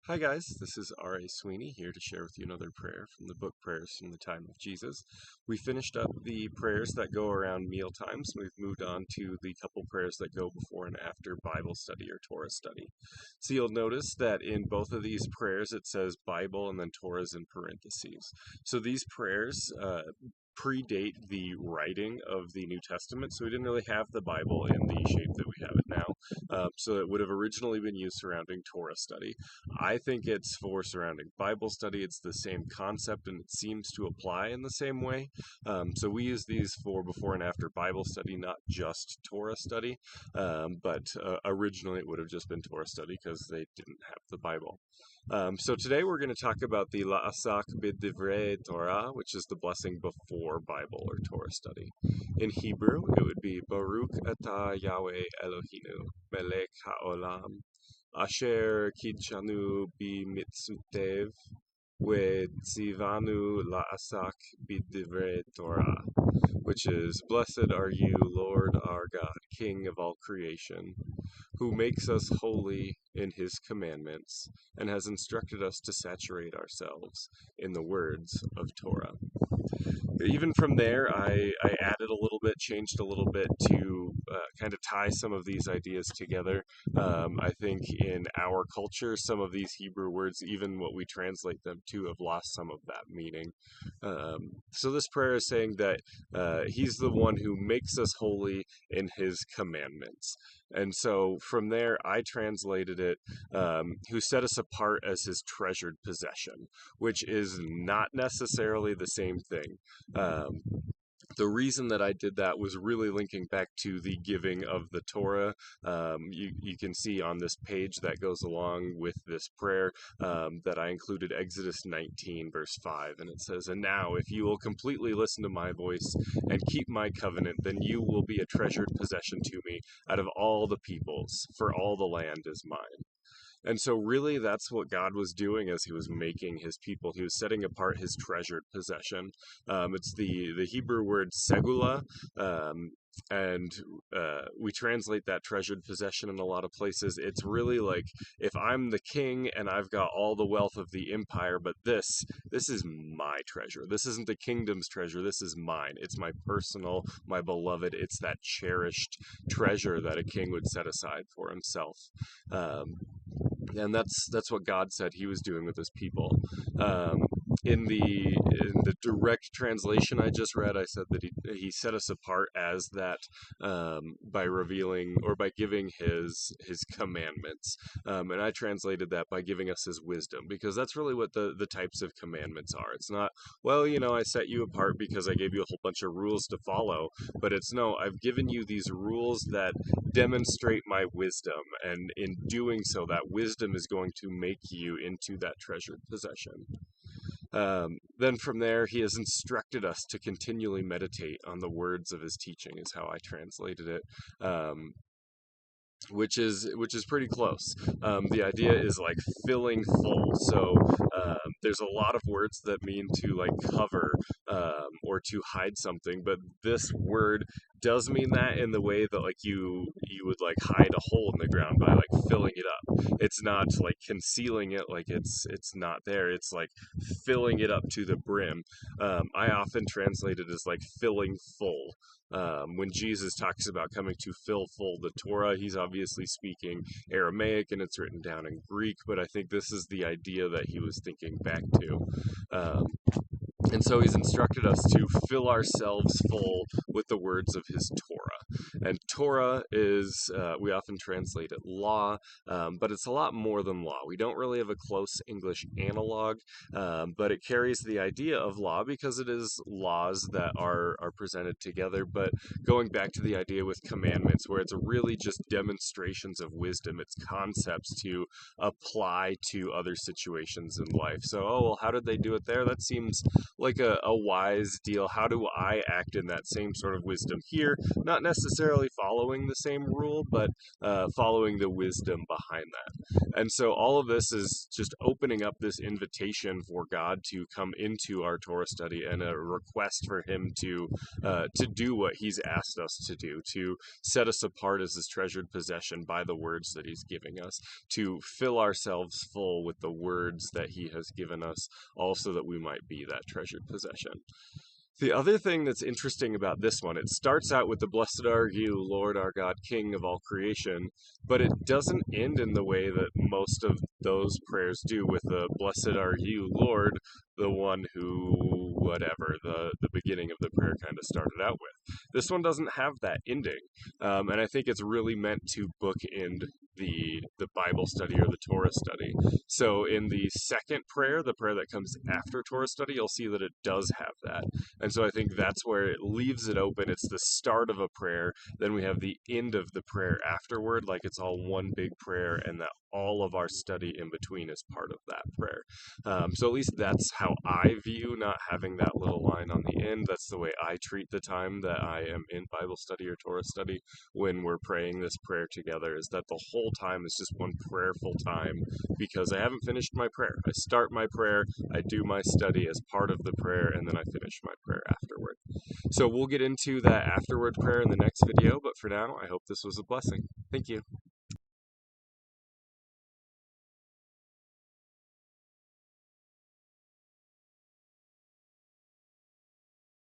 Hi guys, this is R.A. Sweeney here to share with you another prayer from the book Prayers from the Time of Jesus. We finished up the prayers that go around meal times. We've moved on to the couple prayers that go before and after Bible study or Torah study. So you'll notice that in both of these prayers it says Bible and then Torah is in parentheses. So these prayers predate the writing of the New Testament, so we didn't really have the Bible in the shape that we have it now. So it would have originally been used surrounding Torah study. I think it's for surrounding Bible study. It's the same concept and it seems to apply in the same way. So we use these for before and after Bible study, not just Torah study. But originally it would have just been Torah study because they didn't have the Bible. So today we're going to talk about the La'asak b'divrei Torah, which is the blessing before Bible or Torah study. In Hebrew, it would be Baruch atah Yahweh Eloheinu, melech ha'olam, asher kidshanu b'mitzvotev, v'tzivanu la'asak b'divrei Torah, which is, Blessed are you, Lord our God, King of all creation, who makes us holy in his commandments, and has instructed us to saturate ourselves in the words of Torah. Even from there, I added a little bit, changed a little bit to kind of tie some of these ideas together. I think in our culture, some of these Hebrew words, even what we translate them to, have lost some of that meaning. So this prayer is saying that he's the one who makes us holy in his commandments. And so from there, I translated it, who set us apart as his treasured possession, which is not necessarily the same thing. The reason that I did that was really linking back to the giving of the Torah. You can see on this page that goes along with this prayer that I included Exodus 19 verse 5, and it says, "And now if you will completely listen to my voice and keep my covenant, then you will be a treasured possession to me out of all the peoples, for all the land is mine." And so really that's what God was doing as he was making his people. He was setting apart his treasured possession. It's the Hebrew word segula, and we translate that treasured possession in a lot of places. It's really like, if I'm the king and I've got all the wealth of the empire, but this is my treasure. This isn't the kingdom's treasure. This is mine. It's my personal, my beloved. It's that cherished treasure that a king would set aside for himself. And that's what God said he was doing with his people. In the direct translation I just read, I said that he set us apart as that by revealing or by giving his commandments, and I translated that by giving us his wisdom, because that's really what the types of commandments are. It's not, well, I set you apart because I gave you a whole bunch of rules to follow, but it's, no, I've given you these rules that demonstrate my wisdom, and in doing so, that wisdom is going to make you into that treasured possession. Then from there, he has instructed us to continually meditate on the words of his teaching, is how I translated it. Which is pretty close. The idea is like filling full. So there's a lot of words that mean to like cover or to hide something, but this word does mean that in the way that like you would like hide a hole in the ground by like filling it up. It's not like concealing it, like it's not there. It's like filling it up to the brim. I often translate it as like filling full. When Jesus talks about coming to fill full the Torah, he's obviously speaking Aramaic and it's written down in Greek, but I think this is the idea that he was thinking back to. And so he's instructed us to fill ourselves full with the words of his Torah. And Torah is, we often translate it law, but it's a lot more than law. We don't really have a close English analog, but it carries the idea of law because it is laws that are presented together. But going back to the idea with commandments, where it's really just demonstrations of wisdom, it's concepts to apply to other situations in life. So, oh, well, how did they do it there? That seems like a wise deal. How do I act in that same sort of wisdom here? Not necessarily following the same rule, but following the wisdom behind that. And so all of this is just opening up this invitation for God to come into our Torah study, and a request for Him to do what He's asked us to set us apart as His treasured possession by the words that He's giving us, to fill ourselves full with the words that He has given us, also that we might be that treasured possession. The other thing that's interesting about this one, it starts out with the blessed are you, Lord our God, King of all creation, but it doesn't end in the way that most of those prayers do, with the blessed are you, Lord, the one who, whatever, the beginning of the prayer kind of started out with. This one doesn't have that ending, and I think it's really meant to bookend the Bible study or the Torah study. So in the second prayer, the prayer that comes after Torah study, you'll see that it does have that. And so I think that's where it leaves it open. It's the start of a prayer, then we have the end of the prayer afterward, like it's all one big prayer, and that all of our study in between is part of that prayer. So at least that's how I view not having that little line on the end. That's the way I treat the time that I am in Bible study or Torah study when we're praying this prayer together, is that the whole time is just one prayerful time, because I haven't finished my prayer. I start my prayer, I do my study as part of the prayer, and then I finish my prayer afterward. So we'll get into that afterward prayer in the next video, but for now, I hope this was a blessing. Thank you.